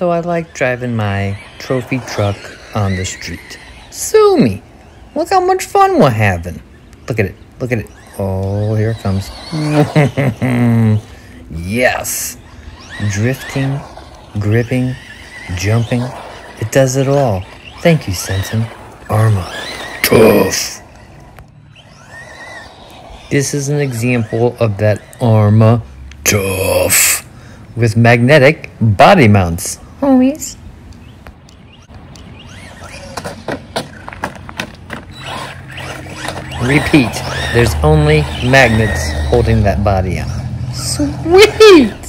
so I like driving my trophy truck on the street. Sue me! Look how much fun we're having. Look at it, look at it. Oh, here it comes. Yes! Drifting, gripping, jumping. It does it all. Thank you, Senton. Arrma. Tough! This is an example of that Arrma Tough with magnetic body mounts, homies. Repeat, there's only magnets holding that body on. Sweet!